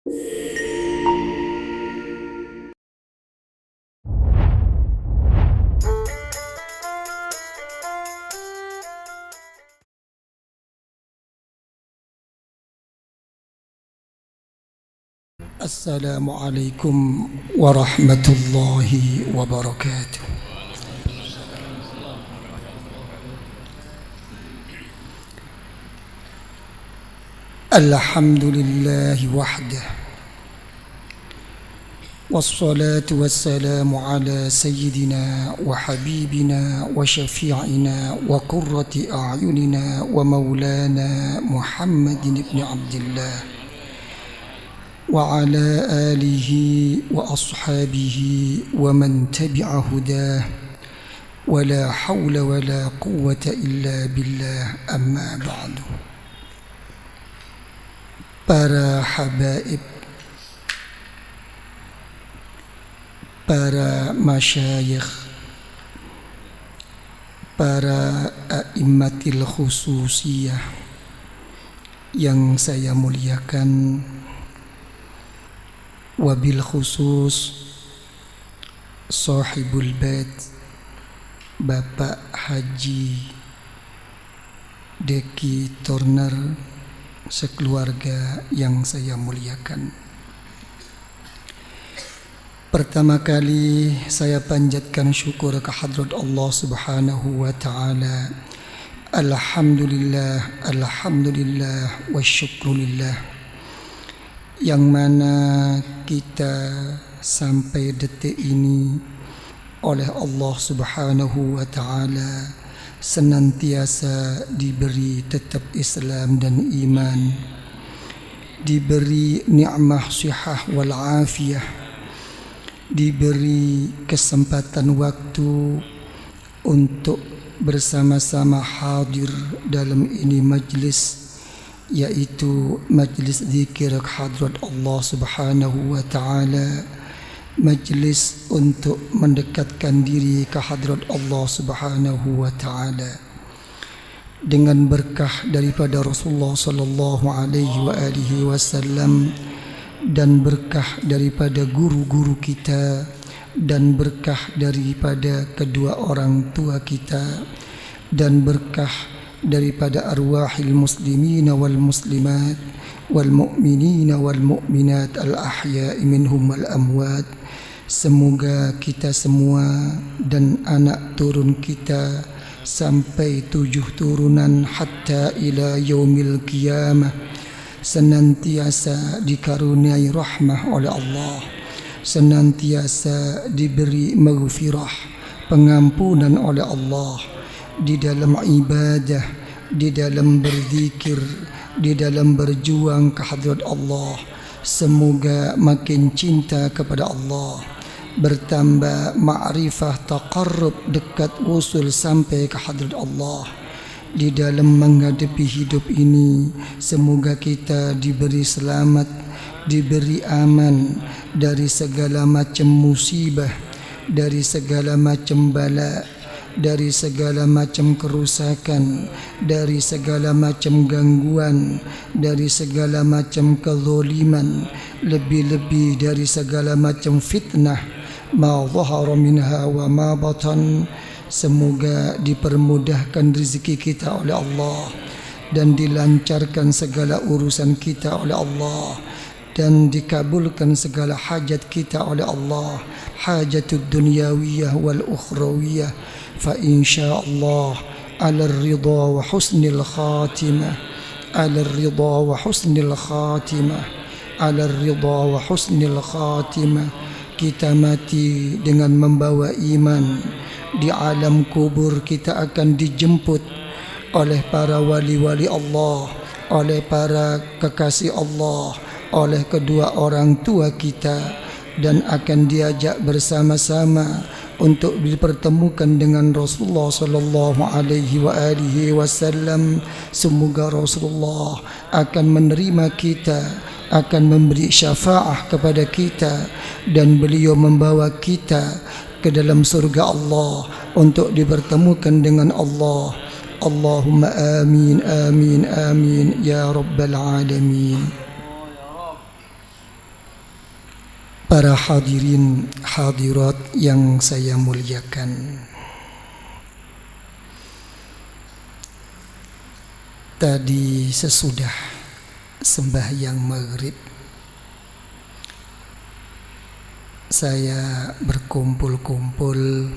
Assalamualaikum warahmatullahi wabarakatuh. Alhamdulillahi wahdah, wassalatu wassalamu ala sayyidina wa habibina wa syafi'ina wa qurrati a'yunina wa maulana Muhammadin ibn Abdillah وعلى آله وأصحابه ومن تبع هداه ولا حول ولا قوة إلا بالله أما بعد. Para habaib, para masyayikh, para a'immatil khususiyah yang saya muliakan, wabil khusus sahibul bait Bapak Haji Deki Turner sekeluarga yang saya muliakan. Pertama kali saya panjatkan syukur kehadrat Allah Subhanahu wa taala. Alhamdulillah, alhamdulillah wa syukrulillah, yang mana kita sampai detik ini oleh Allah Subhanahu wa taala senantiasa diberi tetap Islam dan iman, diberi nikmah sihah wal afiyah, diberi kesempatan waktu untuk bersama-sama hadir dalam ini majlis, yaitu majlis zikir hadrat Allah Subhanahu wa taala, majlis untuk mendekatkan diri ke hadrat Allah Subhanahu wa taala dengan berkah daripada Rasulullah sallallahu alaihi wasallam, dan berkah daripada guru-guru kita, dan berkah daripada kedua orang tua kita, dan berkah daripada arwahil muslimina wal muslimat wal mu'minina wal mu'minat al ahya'i minhum wal amwat. Semoga kita semua dan anak turun kita sampai 7 turunan hatta ila yaumil qiyamah senantiasa dikaruniai rahmah oleh Allah, senantiasa diberi maghfirah, pengampunan oleh Allah di dalam ibadah, di dalam berzikir, di dalam berjuang ke hadrat Allah. Semoga makin cinta kepada Allah, bertambah ma'rifah, taqarrub, dekat usul sampai ke hadrat Allah. Di dalam menghadapi hidup ini, semoga kita diberi selamat, diberi aman dari segala macam musibah, dari segala macam bala, dari segala macam kerusakan, dari segala macam gangguan, dari segala macam kezaliman, lebih-lebih dari segala macam fitnah, ma zahara minha wa ma batan. Semoga dipermudahkan rezeki kita oleh Allah, dan dilancarkan segala urusan kita oleh Allah, dan dikabulkan segala hajat kita oleh Allah, hajatud dunyawiyah wal ukhrawiyah. Fa insyaallah ala ridha wa husnil khatimah, ala ridha wa husnil khatimah, ala ridha wa husnil khatimah. Kita mati dengan membawa iman. Di alam kubur kita akan dijemput oleh para wali-wali Allah, oleh para kekasih Allah, oleh kedua orang tua kita, dan akan diajak bersama-sama untuk dipertemukan dengan Rasulullah sallallahu alaihi wasallam. Semoga Rasulullah akan menerima kita, akan memberi syafaah kepada kita, dan beliau membawa kita ke dalam surga Allah untuk dipertemukan dengan Allah. Allahumma amin amin amin ya rabbal alamin. para hadirin hadirat yang saya muliakan, tadi sesudah sembahyang maghrib saya berkumpul-kumpul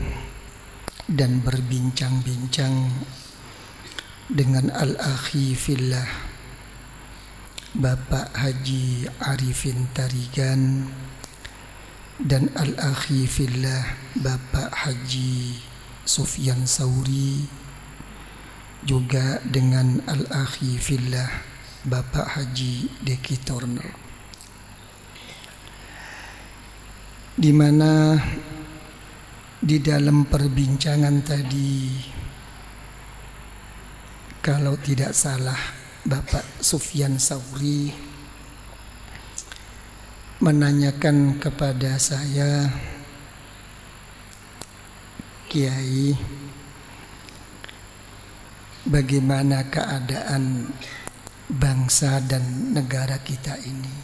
dan berbincang-bincang dengan Al-Akhi Fillah Bapak Haji Arifin Tarigan dan Al-Akhi Fillah Bapak Haji Sufyan Sauri, juga dengan Al-Akhi Fillah Bapak Haji Deki Torno, di mana di dalam perbincangan tadi, kalau tidak salah, Bapak Sufyan Sauri menanyakan kepada saya, Kiai, bagaimana keadaan bangsa dan negara kita ini?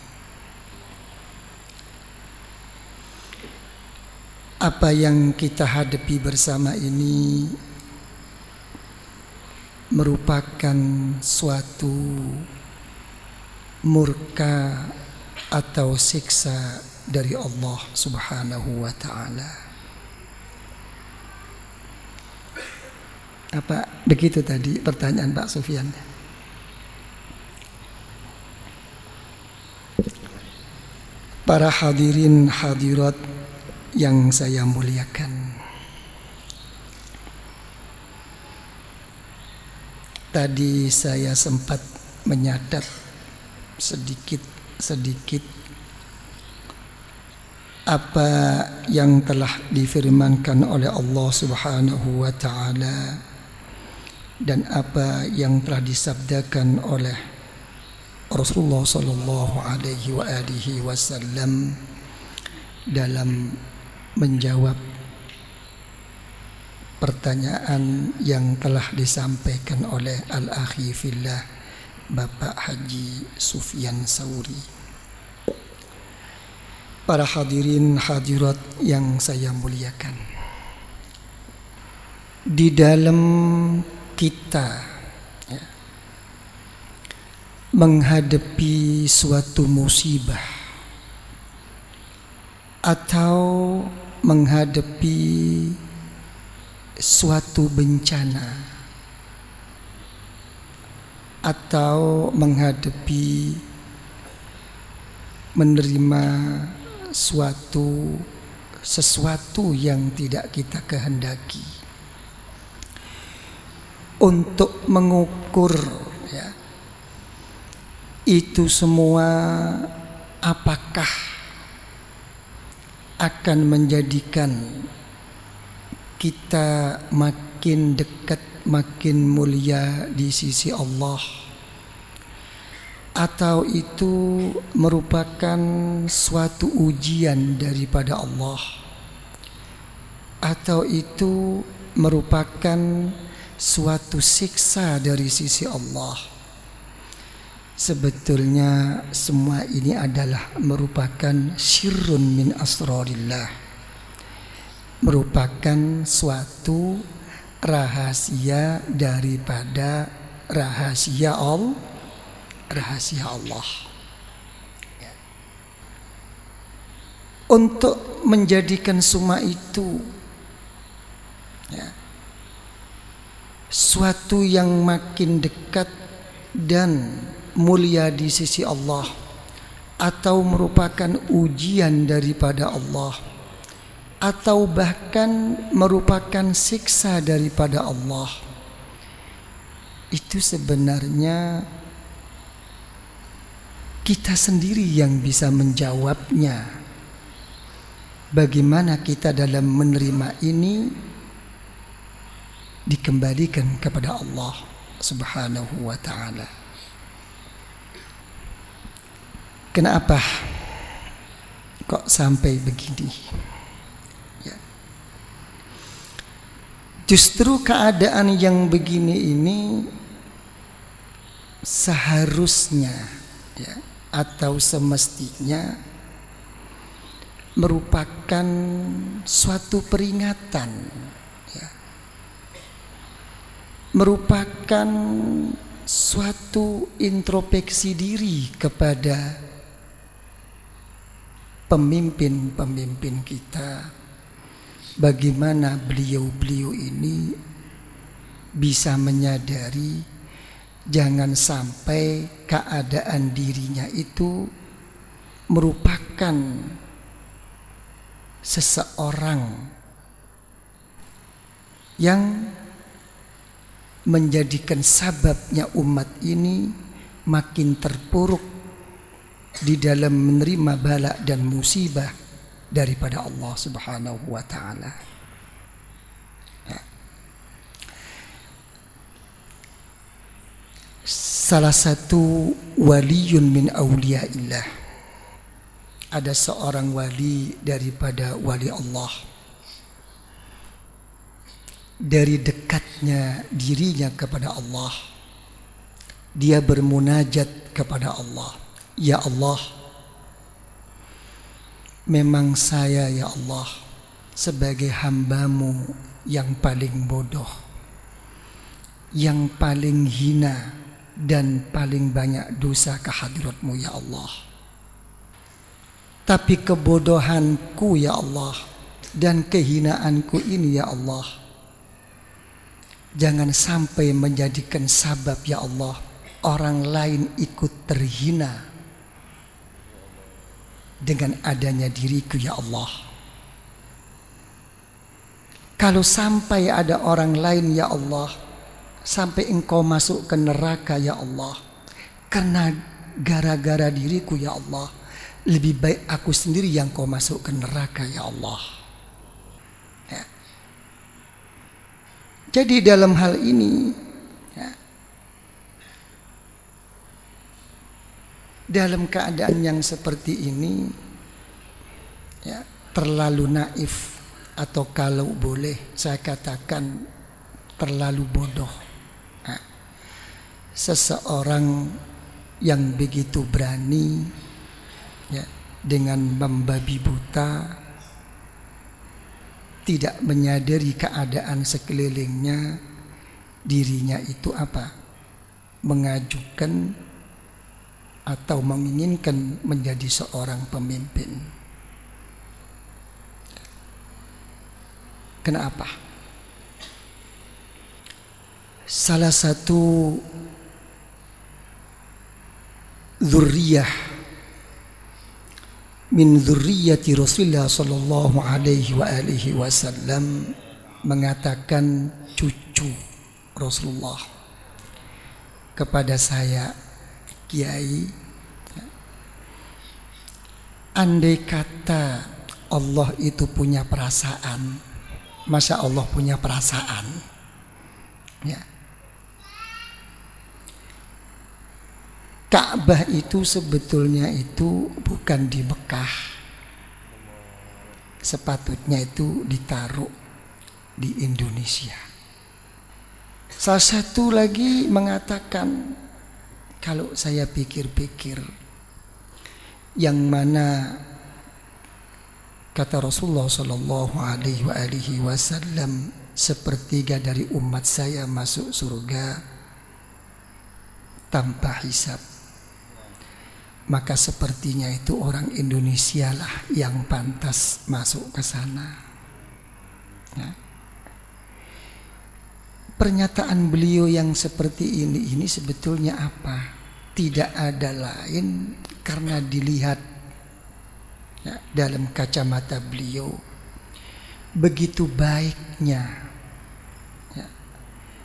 Apa yang kita hadapi bersama ini merupakan suatu murka atau siksa dari Allah Subhanahu wa ta'ala. Apa begitu tadi pertanyaan Pak Sufyan? Para hadirin hadirat yang saya muliakan, tadi saya sempat menyadap sedikit apa yang telah difirmankan oleh Allah Subhanahu wa ta'ala dan apa yang telah disabdakan oleh Rasulullah sallallahu alaihi wasallam dalam menjawab pertanyaan yang telah disampaikan oleh Al-Akhi Fillah Bapak Haji Sufyan Sauri. Para hadirin hadirat yang saya muliakan, di dalam kita menghadapi suatu musibah atau menghadapi suatu bencana atau menghadapi menerima sesuatu yang tidak kita kehendaki, untuk mengukur itu semua apakah akan menjadikan kita makin dekat, makin mulia di sisi Allah, atau itu merupakan suatu ujian daripada Allah, atau itu merupakan suatu siksa dari sisi Allah. Sebetulnya semua ini adalah merupakan syirrun min asrarillah, merupakan suatu rahasia daripada rahasia Allah. Untuk menjadikan semua itu suatu yang makin dekat dan mulia di sisi Allah, atau merupakan ujian daripada Allah, atau bahkan merupakan siksa daripada Allah, itu sebenarnya kita sendiri yang bisa menjawabnya. Bagaimana kita dalam menerima ini dikembalikan kepada Allah Subhanahu wa ta'ala. Kenapa kok sampai begini? Justru keadaan yang begini ini seharusnya atau semestinya merupakan suatu peringatan, ya, merupakan suatu introspeksi diri kepada pemimpin-pemimpin kita, bagaimana beliau-beliau ini bisa menyadari jangan sampai keadaan dirinya itu merupakan seseorang yang menjadikan sababnya umat ini makin terpuruk di dalam menerima bala dan musibah daripada Allah Subhanahu wa taala. Ya. Salah satu waliyun min auliyaillah, ada seorang wali daripada wali Allah, dari dekatnya dirinya kepada Allah, dia bermunajat kepada Allah, ya Allah, memang saya ya Allah sebagai hamba-Mu yang paling bodoh, yang paling hina dan paling banyak dosa ke hadirat-Mu ya Allah. Tapi kebodohanku ya Allah dan kehinaanku ini ya Allah, jangan sampai menjadikan sabab ya Allah orang lain ikut terhina dengan adanya diriku ya Allah. Kalau sampai ada orang lain ya Allah, sampai Engkau masuk ke neraka ya Allah karena gara-gara diriku ya Allah, lebih baik aku sendiri yang Kau masuk ke neraka ya Allah. Ya. Jadi dalam hal ini, ya, dalam keadaan yang seperti ini, ya, terlalu naif, atau kalau boleh saya katakan terlalu bodoh. Nah, seseorang yang begitu berani, ya, dengan membabi buta, tidak menyadari keadaan sekelilingnya, dirinya itu apa? Mengajukan atau menginginkan menjadi seorang pemimpin. Kenapa? Salah satu dzurriyyah min dzurriyyati Rasulullah sallallahu alaihi wa alihi wasallam mengatakan, cucu Rasulullah kepada saya, Kiai, andai kata Allah itu punya perasaan, masa Allah punya perasaan? Ya. Ka'bah itu sebetulnya itu bukan di Mekah, sepatutnya itu ditaruh di Indonesia. Salah satu lagi mengatakan, kalau saya pikir-pikir, yang mana kata Rasulullah sallallahu alaihi wasallam, sepertiga dari umat saya masuk surga tanpa hisab, maka sepertinya itu orang Indonesia lah yang pantas masuk ke sana. Ya. Pernyataan beliau yang seperti ini sebetulnya apa? Tidak ada lain karena dilihat, ya, dalam kacamata beliau begitu baiknya, ya,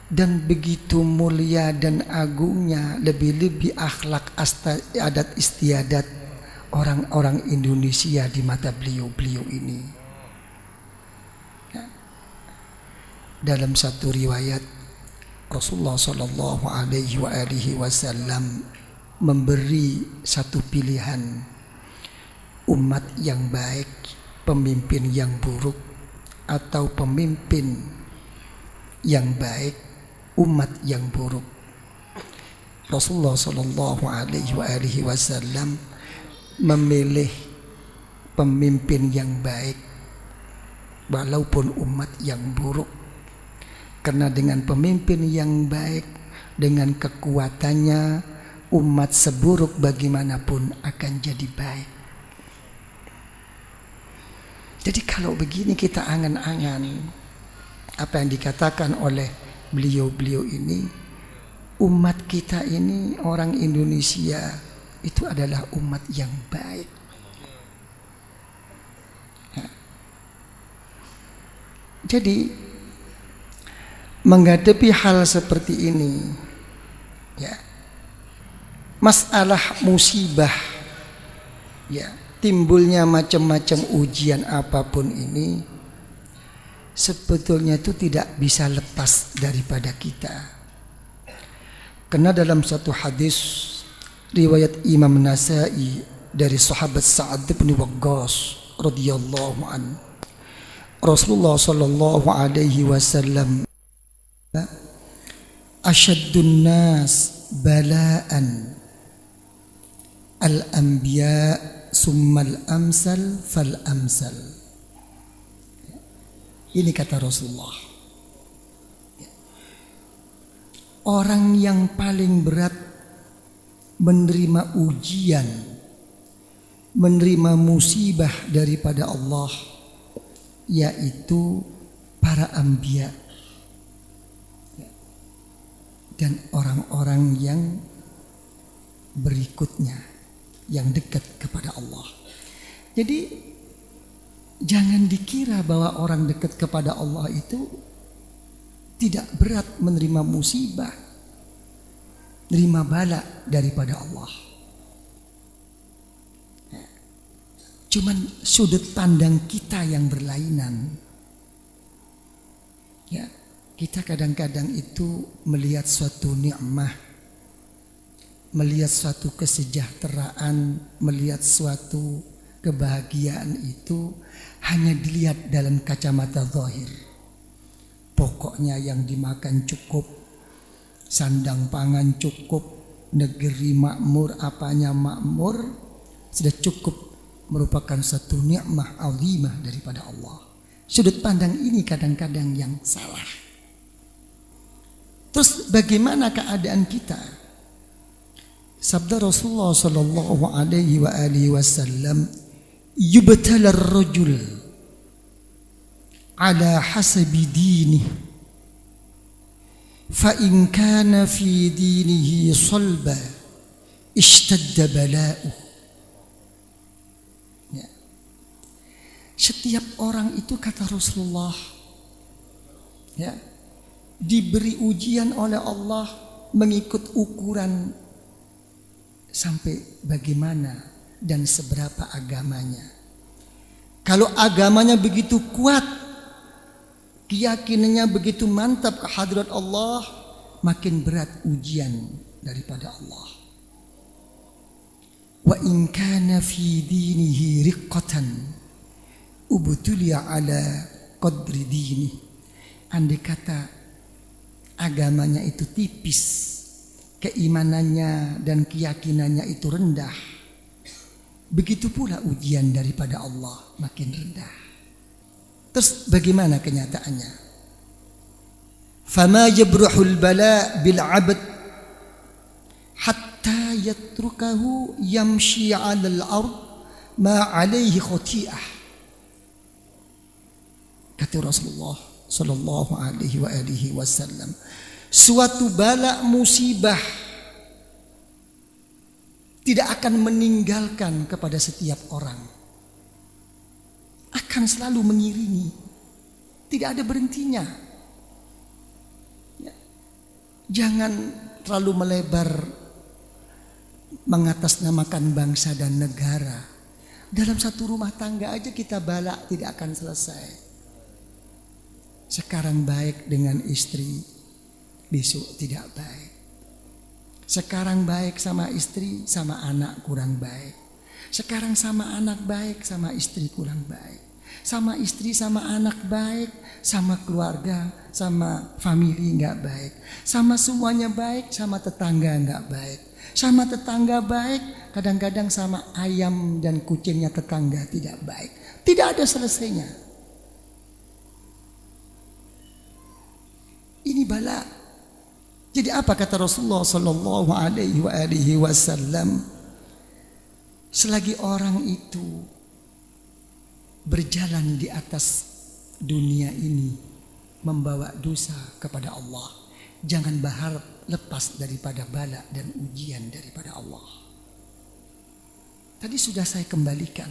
dan begitu mulia dan agungnya, lebih-lebih akhlak adat istiadat orang-orang Indonesia di mata beliau ini. Ya. Dalam satu riwayat, Rasulullah sallallahu alaihi wasallam memberi satu pilihan, umat yang baik, pemimpin yang buruk, atau pemimpin yang baik, umat yang buruk. Rasulullah sallallahu alaihi wasallam memilih pemimpin yang baik walaupun umat yang buruk. Karena dengan pemimpin yang baik, dengan kekuatannya, umat seburuk bagaimanapun akan jadi baik. Jadi kalau begini kita angan-angan apa yang dikatakan oleh beliau-beliau ini, umat kita ini, orang Indonesia itu adalah umat yang baik. Jadi menghadapi hal seperti ini, ya, masalah musibah, ya, timbulnya macam-macam ujian apapun ini, sebetulnya itu tidak bisa lepas daripada kita. Karena dalam satu hadis riwayat Imam Nasa'i dari sahabat Sa'ad bin Waqqas radhiyallahu an, Rasulullah sallallahu alaihi wasallam, asyaddun nas bala'an al-anbiya summal amsal fal amsal. Ini kata Rasulullah, orang yang paling berat menerima ujian, menerima musibah daripada Allah, yaitu para anbiya dan orang-orang yang berikutnya, yang dekat kepada Allah. Jadi jangan dikira bahwa orang dekat kepada Allah itu tidak berat menerima musibah, menerima bala daripada Allah. Cuman sudut pandang kita yang berlainan. Ya, kita kadang-kadang itu melihat suatu nikmah, melihat suatu kesejahteraan, melihat suatu kebahagiaan itu hanya dilihat dalam kacamata zahir. Pokoknya yang dimakan cukup, sandang pangan cukup, negeri makmur, apanya makmur, sudah cukup, merupakan satu nikmah azimah daripada Allah. Sudut pandang ini kadang-kadang yang salah. Terus bagaimana keadaan kita? Sabda Rasulullah sallallahu alaihi wa alihi wasallam, yubtala ar-rajul ala hasabi dinih, fa in kana fi dinihi salba ishtadda bala'uh. Ya. Setiap orang itu, kata Rasulullah, ya, diberi ujian oleh Allah mengikut ukuran sampai bagaimana dan seberapa agamanya. Kalau agamanya begitu kuat, keyakinannya begitu mantap ke hadrat Allah, makin berat ujian daripada Allah. Wa in kana fi dinihi riqqatan ubtuliya ala qadri dini. Andai kata agamanya itu tipis, keimanannya dan keyakinannya itu rendah, begitu pula ujian daripada Allah makin rendah. Terus bagaimana kenyataannya? Fama yabruhul bala bil 'abd hatta yatrukahu yamshi 'alal ard ma 'alaihi khati'ah. Kata Rasulullah sallallahu alaihi wa alihi wasallam, suatu bala musibah tidak akan meninggalkan kepada setiap orang, akan selalu mengiringi, tidak ada berhentinya. Ya. Jangan terlalu melebar mengatasnamakan bangsa dan negara. Dalam satu rumah tangga aja kita bala tidak akan selesai. Sekarang baik dengan istri, besok tidak baik. Sekarang baik sama istri, sama anak kurang baik. Sekarang sama anak baik, sama istri kurang baik. Sama istri, sama anak baik, sama keluarga, sama family nggak baik. Sama semuanya baik, sama tetangga nggak baik. Sama tetangga baik, kadang-kadang sama ayam dan kucingnya tetangga tidak baik. Tidak ada selesainya. Ini bala. Jadi apa kata Rasulullah sallallahu alaihi wasallam? Selagi orang itu berjalan di atas dunia ini membawa dosa kepada Allah, jangan berharap lepas daripada bala dan ujian daripada Allah. Tadi sudah saya kembalikan.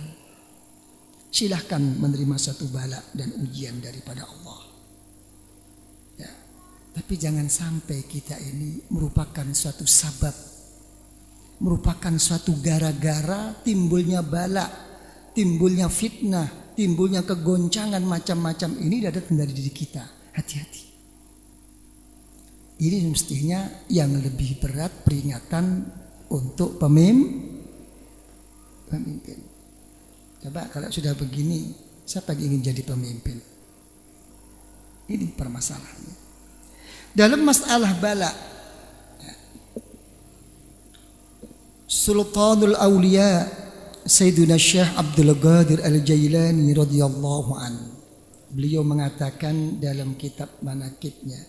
Silahkan menerima satu bala dan ujian daripada Allah. Ya. Tapi jangan sampai kita ini merupakan suatu sabab, merupakan suatu gara-gara timbulnya bala, timbulnya fitnah, timbulnya kegoncangan macam-macam ini datang dari diri kita. Hati-hati. Ini mestinya yang lebih berat peringatan untuk pemimpin. Coba kalau sudah begini, siapa yang ingin jadi pemimpin? Ini permasalahannya. Dalam masalah bala, Sultanul Aulia Sayyidina Syekh Abdul Qadir Al-Jailani radhiyallahu anhu, beliau mengatakan dalam kitab manaqibnya,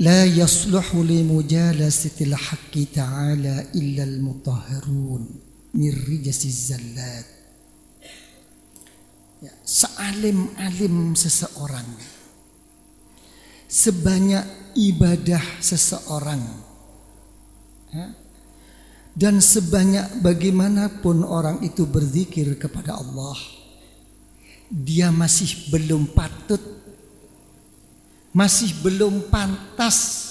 la yasluhu li mujalasatil haqqi ta'ala illa al-mutahharun min rijasiz zallat. Ya, sealim-alim seseorang, sebanyak ibadah seseorang, ya, dan sebanyak bagaimanapun orang itu berzikir kepada Allah, dia masih belum patut, masih belum pantas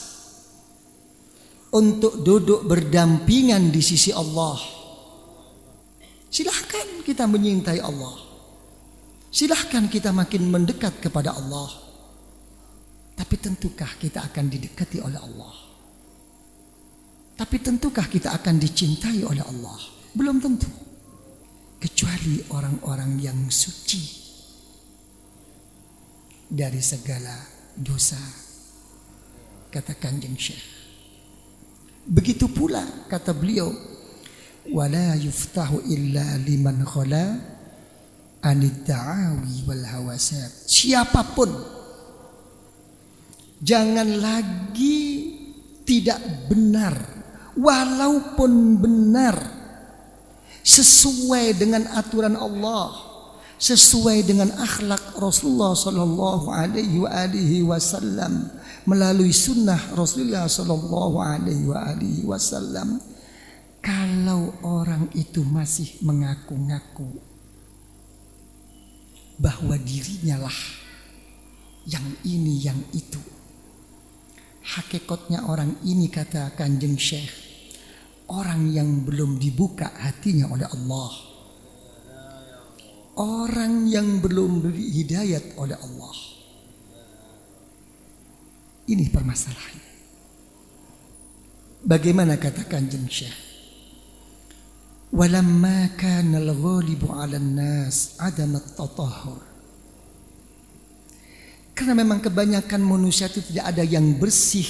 untuk duduk berdampingan di sisi Allah. Silahkan kita menyintai Allah, silahkan kita makin mendekat kepada Allah, tapi tentukah kita akan didekati oleh Allah? Tapi tentukah kita akan dicintai oleh Allah? Belum tentu. Kecuali orang-orang yang suci dari segala dosa, kata Kanjeng Syekh. Begitu pula kata beliau, wala yuftahu illa liman khala anid ta'awi wal hawasat. Siapapun jangan lagi tidak benar, walaupun benar sesuai dengan aturan Allah, sesuai dengan akhlak Rasulullah sallallahu alaihi wasallam, melalui sunnah Rasulullah sallallahu alaihi wasallam. Kalau orang itu masih mengaku-ngaku bahwa dirinya lah yang ini yang itu, hakikatnya orang ini, kata Kanjeng Syekh, orang yang belum dibuka hatinya oleh Allah, orang yang belum diberi hidayat oleh Allah. Ini permasalahannya. Bagaimana kata Kanjeng Syekh? Walamma kana al-ghalibu 'ala an-nas 'adam at-tatahhur. Karena memang kebanyakan manusia itu tidak ada yang bersih,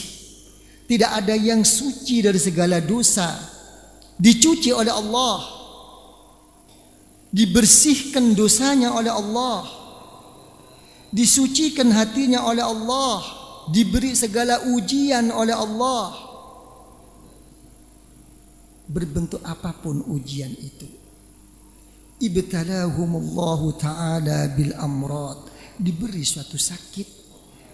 tidak ada yang suci dari segala dosa, dicuci oleh Allah, dibersihkan dosanya oleh Allah, disucikan hatinya oleh Allah, diberi segala ujian oleh Allah. Berbentuk apapun ujian itu, ibtalahumullahu ta'ala bil amrad, diberi suatu sakit,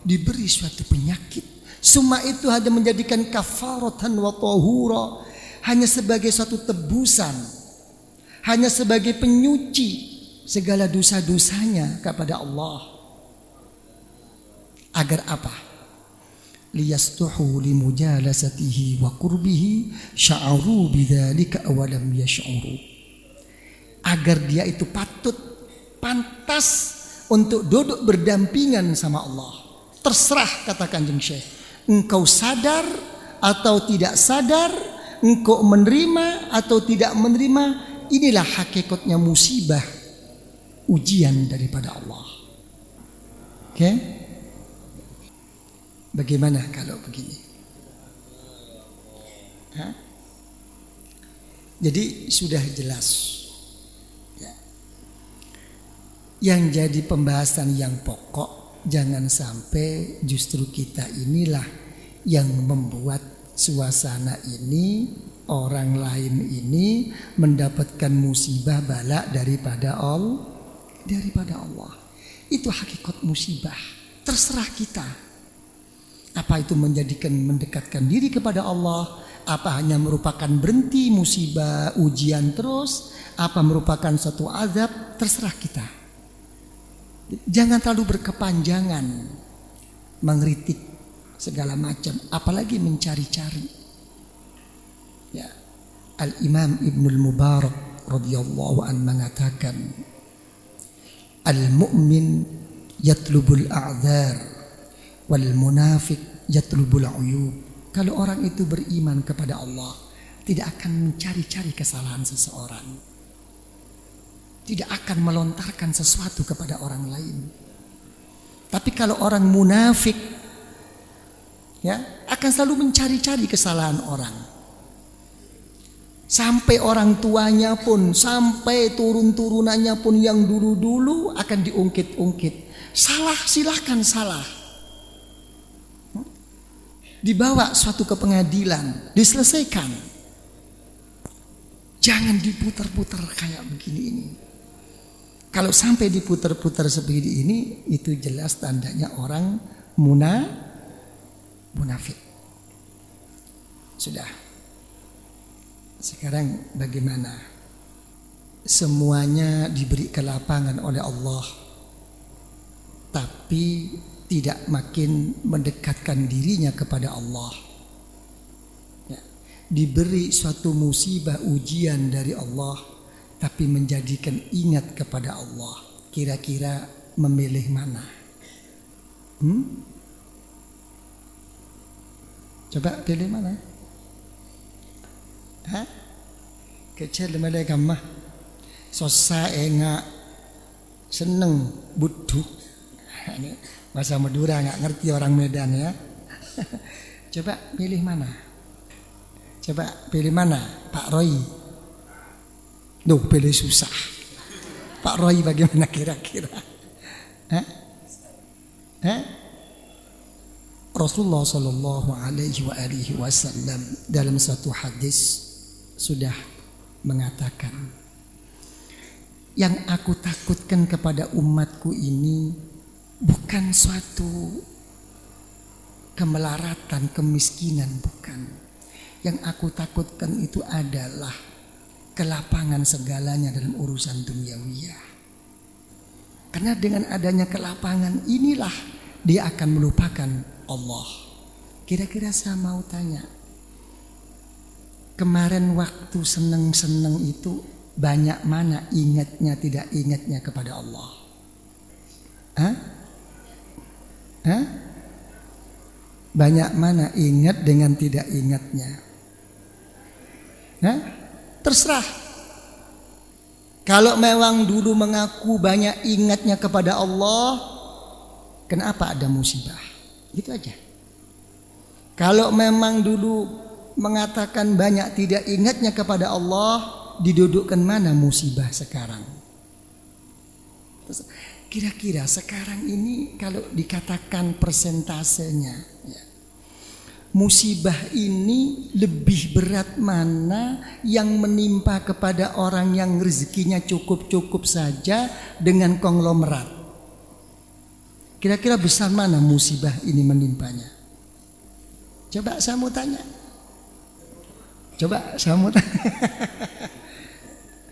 diberi suatu penyakit. Semua itu hanya menjadikan kafaratan wa tahura, hanya sebagai suatu tebusan, hanya sebagai penyuci segala dosa-dosanya kepada Allah. Agar apa? Liyastuhu limujalasatihi wa qurbihi sya'aru bidzalika awalam yash'uru. Agar dia itu patut, pantas untuk duduk berdampingan sama Allah. Terserah, kata Kanjeng Syekh, engkau sadar atau tidak sadar, engkau menerima atau tidak menerima, inilah hakikatnya musibah, ujian daripada Allah. Oke? Bagaimana kalau begini? Hah? Jadi sudah jelas ya. Yang jadi pembahasan yang pokok, jangan sampai justru kita inilah yang membuat suasana ini, orang lain ini mendapatkan musibah bala daripada Allah. Itu hakikat musibah. Terserah kita. Apa itu mendekatkan diri kepada Allah? Apa hanya merupakan berhenti musibah, ujian terus? Apa merupakan suatu azab? Terserah kita. Jangan terlalu berkepanjangan mengkritik segala macam, apalagi mencari-cari. Ya, Al-Imam Ibnul Mubarak radhiyallahu an mengatakan, al-mu'min yatlubul a'dzar wal munafiq yatlubul uyub. Kalau orang itu beriman kepada Allah, tidak akan mencari-cari kesalahan seseorang, tidak akan melontarkan sesuatu kepada orang lain. Tapi kalau orang munafik, ya, akan selalu mencari-cari kesalahan orang. Sampai orang tuanya pun, sampai turun-turunannya pun yang dulu-dulu akan diungkit-ungkit. Salah, silahkan salah. Dibawa suatu ke pengadilan, diselesaikan. Jangan diputar-putar kayak begini ini. Kalau sampai diputar-putar seperti ini, itu jelas tandanya orang munafik. Sudah. Sekarang bagaimana? Semuanya diberi kelapangan oleh Allah, tapi tidak makin mendekatkan dirinya kepada Allah. Ya. Diberi suatu musibah ujian dari Allah, tapi menjadikan ingat kepada Allah. Kira-kira memilih mana? Coba pilih mana? Hah? Kecil mulai gamah. Sosa enggak seneng butuh. Ini bahasa Madura nggak ngerti orang Medan ya. Coba pilih mana? Coba pilih mana? Pak Roy. Duh, pilih susah. Pak Roy bagaimana kira-kira? Rasulullah Shallallahu Alaihi Wasallam dalam satu hadis sudah mengatakan, yang aku takutkan kepada umatku ini bukan suatu kemelaratan, kemiskinan, bukan. Yang aku takutkan itu adalah kelapangan segalanya dalam urusan duniawiyah. Karena dengan adanya kelapangan inilah dia akan melupakan Allah. Kira-kira saya mau tanya, kemarin waktu seneng-seneng itu banyak mana ingatnya, tidak ingatnya kepada Allah? Banyak mana ingat dengan tidak ingatnya? Terserah. Kalau memang dulu mengaku banyak ingatnya kepada Allah, kenapa ada musibah? Gitu aja. Kalau memang dulu mengatakan banyak tidak ingatnya kepada Allah, didudukkan mana musibah sekarang? Kira-kira sekarang ini kalau dikatakan persentasenya, ya, musibah ini lebih berat mana yang menimpa kepada orang yang rezekinya cukup-cukup saja dengan konglomerat? Kira-kira besar mana musibah ini menimpanya? Coba saya mau tanya.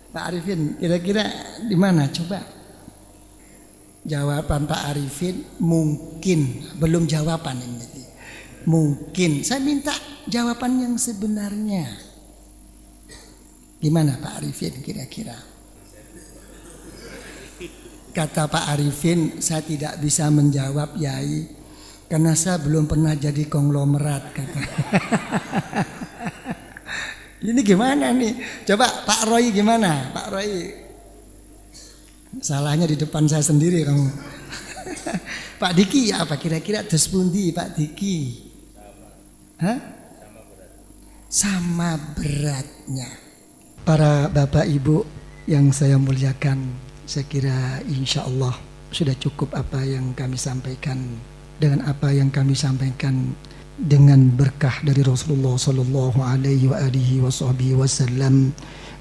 Pak Arifin, kira-kira di mana? Coba. Jawaban Pak Arifin mungkin belum jawaban ini. Mungkin saya minta jawaban yang sebenarnya. Gimana Pak Arifin kira-kira? Kata Pak Arifin, saya tidak bisa menjawab Yai, karena saya belum pernah jadi konglomerat, kata. Ini gimana nih? Coba Pak Roy gimana? Pak Roy, salahnya di depan saya sendiri kamu. Pak Diki apa kira-kira des pundi Pak Diki? sama beratnya. Para bapak ibu yang saya muliakan, saya kira insya Allah sudah cukup apa yang kami sampaikan. Dengan apa yang kami sampaikan, dengan berkah dari Rasulullah Sallallahu Alaihi Wasallam,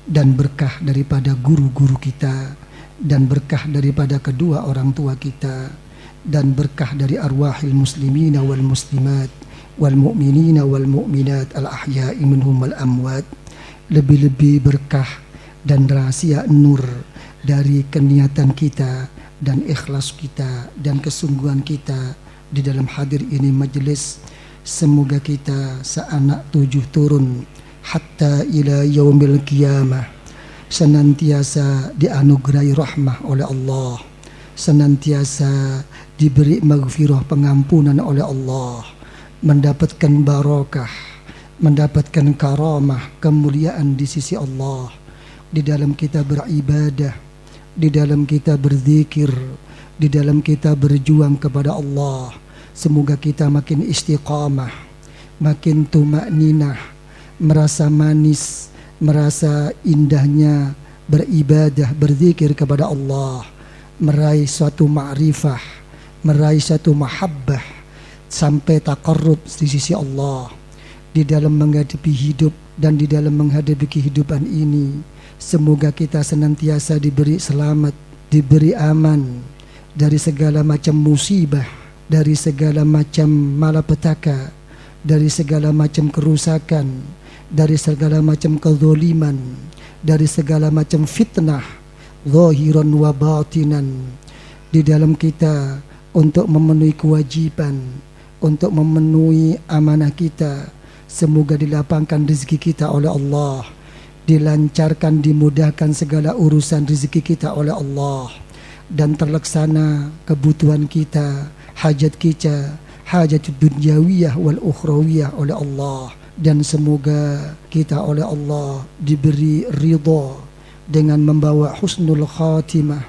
dan berkah daripada guru-guru kita, dan berkah daripada kedua orang tua kita, dan berkah dari arwahil muslimina wal muslimat wal mu'minina wal mu'minat al ahya'i minhum wal amwat. Lebih-lebih berkah dan rahasia nur dari keniatan kita dan ikhlas kita dan kesungguhan kita di dalam hadir ini majelis. Semoga kita seanak 7 turun hatta ila yaumil qiyamah senantiasa dianugerahi rahmah oleh Allah, senantiasa diberi maghfirah pengampunan oleh Allah, mendapatkan barakah, mendapatkan karamah, kemuliaan di sisi Allah, di dalam kita beribadah, di dalam kita berzikir, di dalam kita berjuang kepada Allah. Semoga kita makin istiqamah, makin tumakninah, merasa manis, merasa indahnya beribadah, berzikir kepada Allah, meraih suatu ma'rifah, meraih suatu mahabbah, sampai taqarrub di sisi Allah. Di dalam menghadapi hidup dan di dalam menghadapi kehidupan ini, semoga kita senantiasa diberi selamat, diberi aman dari segala macam musibah, dari segala macam malapetaka, dari segala macam kerusakan, dari segala macam kezaliman, dari segala macam fitnah zahiran wa batinan, di dalam kita untuk memenuhi kewajiban, untuk memenuhi amanah kita. Semoga dilapangkan rezeki kita oleh Allah, dilancarkan, dimudahkan segala urusan rezeki kita oleh Allah, dan terlaksana kebutuhan kita, hajat kita, hajat dunyawiyah wal ukhrawiyah oleh Allah. Dan semoga kita oleh Allah diberi ridha dengan membawa husnul khatimah,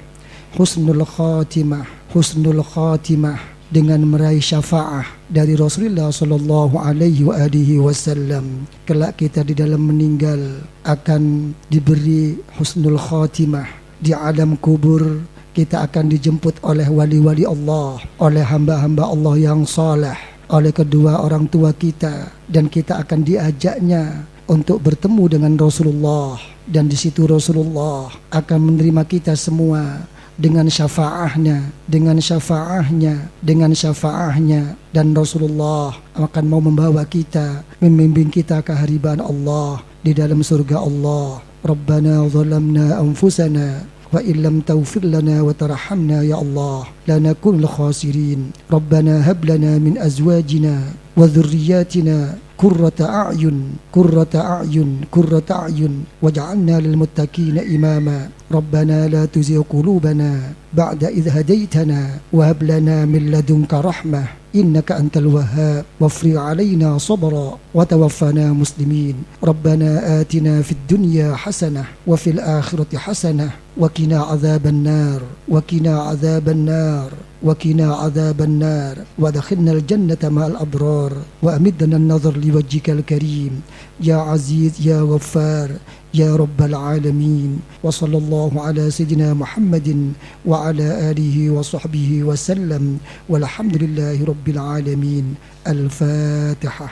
husnul khatimah, husnul khatimah, dengan meraih syafaah dari Rasulullah Sallallahu Alaihi Wasallam. Kelak kita di dalam meninggal akan diberi husnul khatimah. Di alam kubur kita akan dijemput oleh wali-wali Allah, oleh hamba-hamba Allah yang saleh, oleh kedua orang tua kita, dan kita akan diajaknya untuk bertemu dengan Rasulullah, dan di situ Rasulullah akan menerima kita semua dengan syafaahnya, dengan syafaahnya, dengan syafaahnya, dan Rasulullah akan mau membawa kita, membimbing kita ke hariban Allah di dalam surga Allah. Rabbana zalamna anfusana wa illam taghfir lana wa tarhamna ya Allah lanakunul khasirin. Rabbana hab lana min azwajina wa dhurriyyatina qurrata a'yun, qurrata a'yun, qurrata a'yun waj'alna lil muttaqina imama. Rabbana la tuzigh qulubana ba'da idh hadaytana wa hab lana min ladunka rahmah innaka antal wahhab wafri 'alaina sabra wa tawaffana muslimin. Rabbana atina fid dunya hasanah wa fil akhirati hasanah wa qina adzaban nar wa qina adzaban nar wa qina adzaban nar wa adkhilna al jannata ma'al abrar wa amidna an-nazar liwajhikal karim ya aziz ya ghaffar ya rabbal alamin. Wa sallallahu ala sayyidina Muhammadin wa ala alihi wa sahbihi wa sallam walhamdulillahi rabbil alamin. Al-Fatihah.